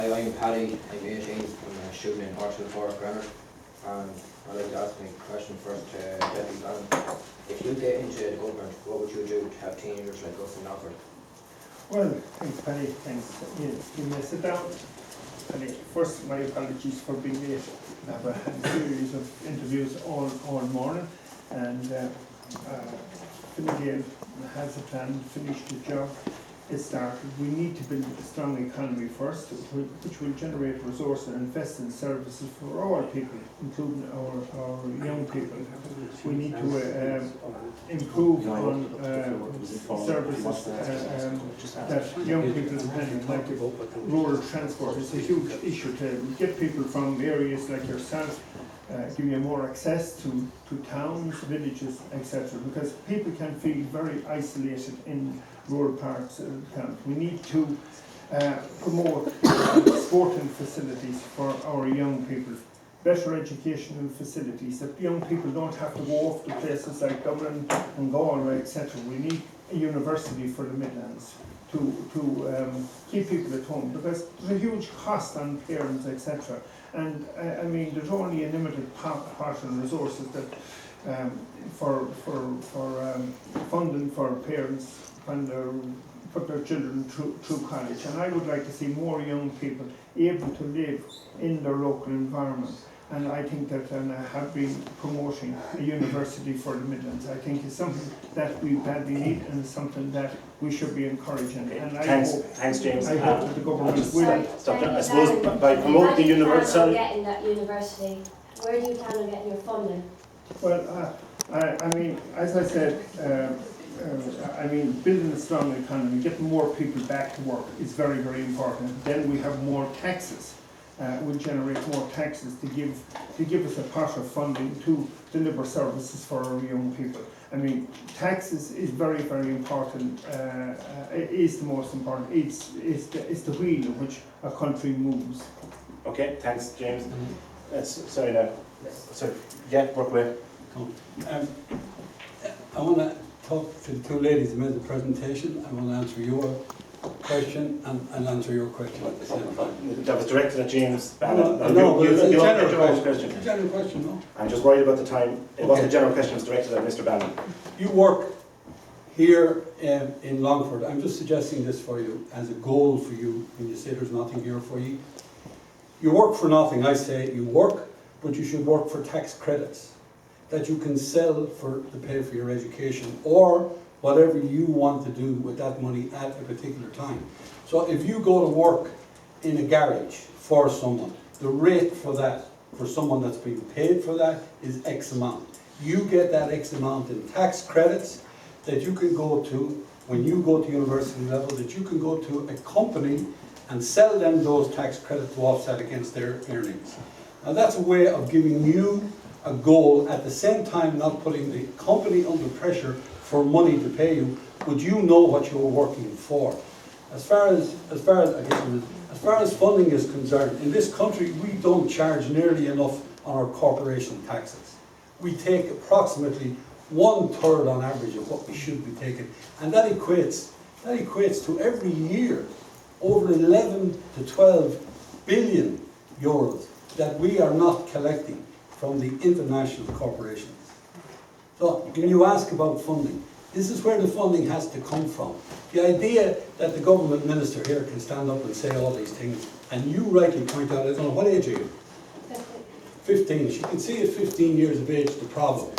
Hi, I'm Paddy, I'm 18, I'm a student in Horsham Forest Grammar, and I'd like to ask my question first to Deputy Bannon. If you get into the government, what would you do to have teenagers like us in Longford? Well, thanks, Paddy. Thanks. You may sit down. Paddy, first, my apologies for being late. I've had a series of interviews all morning, and Fine has a plan to finish the job. It started. We need to build a strong economy first, which will generate resources and invest in services for all people, including our young people. We need to improve on services that young people depend on, like rural transport. It's a huge issue to get people from areas like yourself, give you more access to towns, villages, etc. Because people can feel very isolated in rural parts of the town. We need to promote sporting facilities for our young people, better educational facilities, that young people don't have to go off to places like Dublin and Galway, etc. We need a university for the Midlands to keep people at home, because there's a huge cost on parents, etc. And I mean, there's only a limited part of resources that for funding for parents when they put their children through college. And I would like to see more young people able to live in their local environment. And I think that, and I have been promoting a university for the Midlands. I think it's something that we badly need, and it's something that we should be encouraging. And Thanks, James. I hope that the government will. Stop that. I suppose by promoting the university. Getting that university, where do you plan on getting your funding? Well, I mean, as I said, I mean, building a strong economy, getting more people back to work is very, very important. Then we have more taxes. Will generate more taxes to give us a pot of funding to deliver services for our young people. I mean, taxes is very, very important. It is the most important. It's the wheel in which a country moves. Okay, thanks, James. Sorry now. Sorry. Yeah, work away. I want to talk to the two ladies who made the presentation. I want to answer your question and answer your question at the same time. That was directed at James Bannon. No, you it's a general question. It's a general question, no? I'm just worried about the time. It wasn't a general question, it was directed at Mr. Bannon. You work here in Longford. I'm just suggesting this for you as a goal for you when you say there's nothing here for you. You work for nothing. I say you work, but you should work for tax credits that you can sell to pay for your education or whatever you want to do with that money at a particular time. So if you go to work in a garage for someone, the rate for that, for someone that's being paid for that, is X amount. You get that X amount in tax credits that you can go to, when you go to university level, that you can go to a company and sell them those tax credits to offset against their earnings. Now that's a way of giving you a goal, at the same time not putting the company under pressure for money to pay you, but you know what you're working for. As far as funding is concerned, in this country we don't charge nearly enough on our corporation taxes. We take approximately 1/3 on average of what we should be taking, and that equates to every year over 11 to 12 billion euros that we are not collecting from the international corporations. So when you ask about funding, this is where the funding has to come from. The idea that the government minister here can stand up and say all these things, and you rightly point out, I don't know, what age are you? 15. She can see at 15 years of age the problem.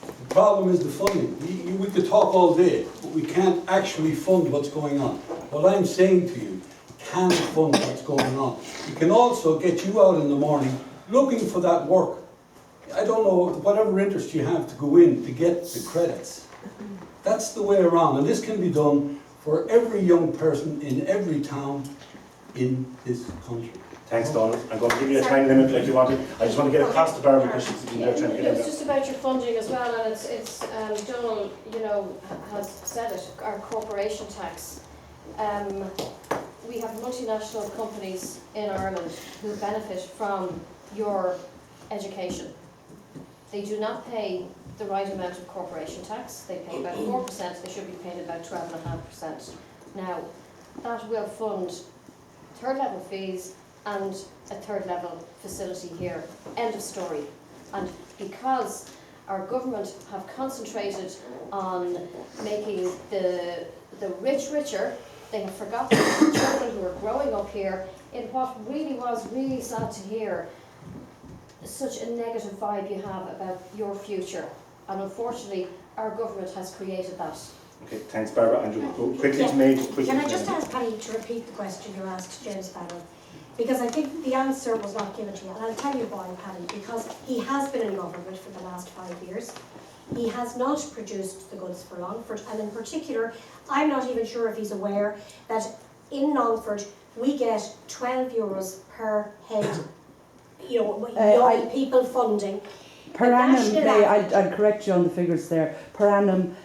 The problem is the funding. We could talk all day, but we can't actually fund what's going on. What I'm saying to you, can fund what's going on. We can also get you out in the morning looking for that work. I don't know, whatever interest you have to go in to get the credits. That's the way around, and this can be done for every young person in every town in this country. Thanks, Donald. I'm going to give you a time limit like you wanted. I just want to get across to Barbara because she's been there trying to get in It's there. just about your funding as well, and it's Donald, has said it, our corporation tax. We have multinational companies in Ireland who benefit from your education. They do not pay the right amount of corporation tax. They pay about 4%, they should be paying about 12.5%. Now, that will fund third level fees and a third level facility here. End of story. And because our government have concentrated on making the rich richer, they have forgotten the children who are growing up here in what really was really sad to hear, such a negative vibe you have about your future. And unfortunately, our government has created that. Okay, thanks Barbara. And quickly to me, Can I just ask Paddy to repeat the question you asked James Farrell? Because I think the answer was not given to you, and I'll tell you why, Paddy, because he has been in government for the last 5 years. He has not produced the goods for Longford, and in particular, I'm not even sure if he's aware that in Longford we get €12 per head, young people funding. Per annum, I'll correct you on the figures there. Per annum,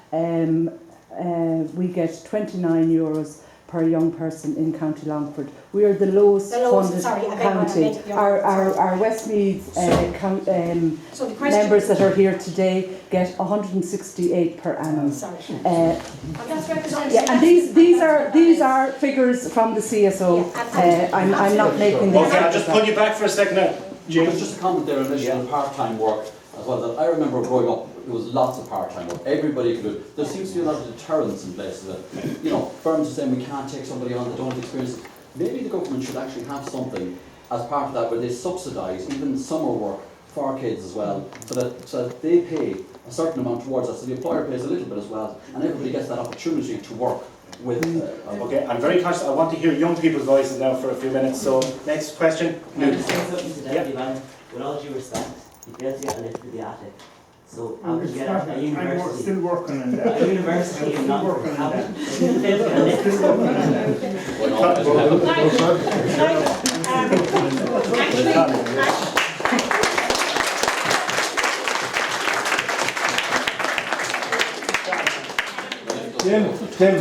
we get €29 per young person in County Longford. We are the lowest funded county. Our Westmeath members that are here today get 168 per annum. And that's represented. Yeah, and these are figures from the CSO. I'm not making this. Okay, I'll just pull you back for a second now. James, just a comment there initially on part-time work as well. That I remember growing up, there was lots of part-time work. Everybody could do it. There seems to be a lot of deterrence in places that, firms are saying we can't take somebody on that don't have experience. Maybe the government should actually have something as part of that where they subsidise even summer work for kids as well, so that they pay a certain amount towards that, so the employer pays a little bit as well, and everybody gets that opportunity to work with. Okay, I'm very conscious. I want to hear young people's voices now for a few minutes. So next question. Can I just say something to Deputy Van? With all due respect, you failed to get a lift to the attic. So how could you get a university? I'm still working on that. A university in Longford. How could you fail to get a lift? Tim,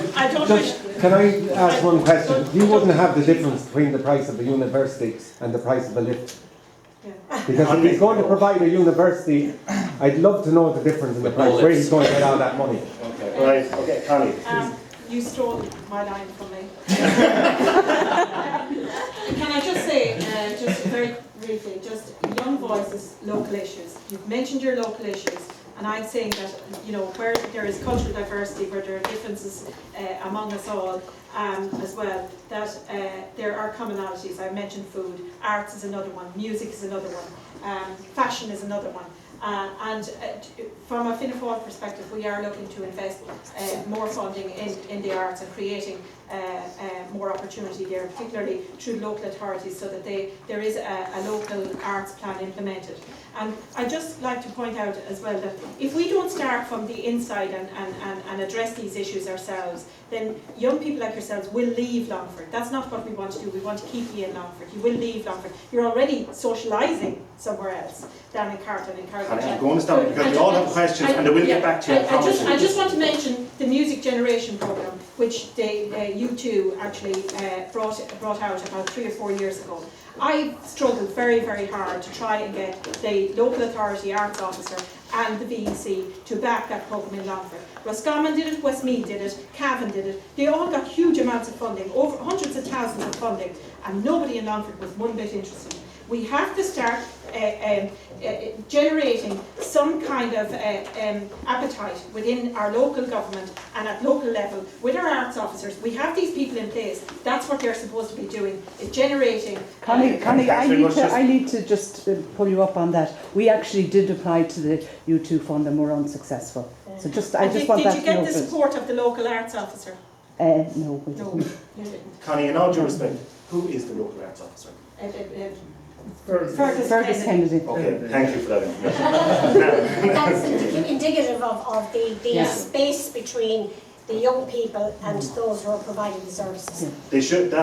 can I ask one question? You wouldn't have the difference between the price of a university and the price of a lift. Because if he's going to provide a university, I'd love to know the difference in the price, where he's going to get all that money. Okay, right. Okay, Connie. You stole my line from me. Can I just say, just very briefly, just young voices, local issues. You've mentioned your local issues. And I'm saying that, where there is cultural diversity, where there are differences among us all as well, that there are commonalities. I mentioned food, arts is another one, music is another one, fashion is another one. From a Fianna Fáil perspective, we are looking to invest more funding in the arts and creating more opportunity there, particularly through local authorities, so that there is a local arts plan implemented. And I'd just like to point out as well that if we don't start from the inside and address these issues ourselves, then young people like yourselves will leave Longford. That's not what we want to do. We want to keep you in Longford. You will leave Longford. You're already socialising somewhere else, down in Carton. I'm going to stop because we all have questions and they will get back to you. I just want to mention the Music Generation programme, which you two actually brought out about 3 or 4 years ago. I struggled very, very hard to try and get the local authority arts officer and the VEC to back that programme in Longford. Roscommon did it, Westmeath did it, Cavan did it. They all got huge amounts of funding, over hundreds of thousands of funding, and nobody in Longford was one bit interested. We have to start generating some kind of appetite within our local government and at local level with our arts officers. We have these people in place. That's what they're supposed to be doing, is generating. Connie, I need to just pull you up on that. We actually did apply to the U2 fund and were unsuccessful. So Did you get the support of the local arts officer? No, we didn't. You didn't. Connie, in all due respect, who is the local arts officer? Fergus Kennedy. Okay, thank you for that information. That's indicative of the space between the young people and those who are providing the services. They should,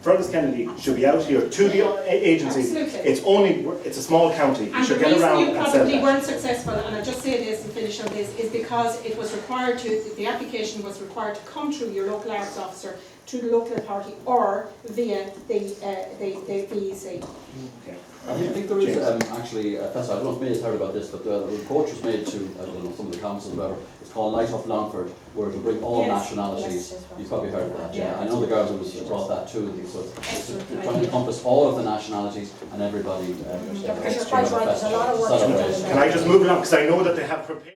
Fergus Kennedy should be out here to the agency. Absolutely. It's a small county. You should get around and sell the reason you probably that. weren't successful, and I'll just say this and finish on this, is because it was required the application was required to come through your local arts officer, through the local authority, or via the VEC. Okay. I think there is actually a festival, I don't know if May's heard about this, but the report was made to, I don't know, some of the councils or whatever. It's called Light Up Longford, where it'll bring all nationalities. You've probably heard of that, yeah. I know the girls brought that too, so it's trying to encompass all of the nationalities and everybody. Because you're quite right, there's a lot of work to be done. Can I just move along, because I know that they have prepared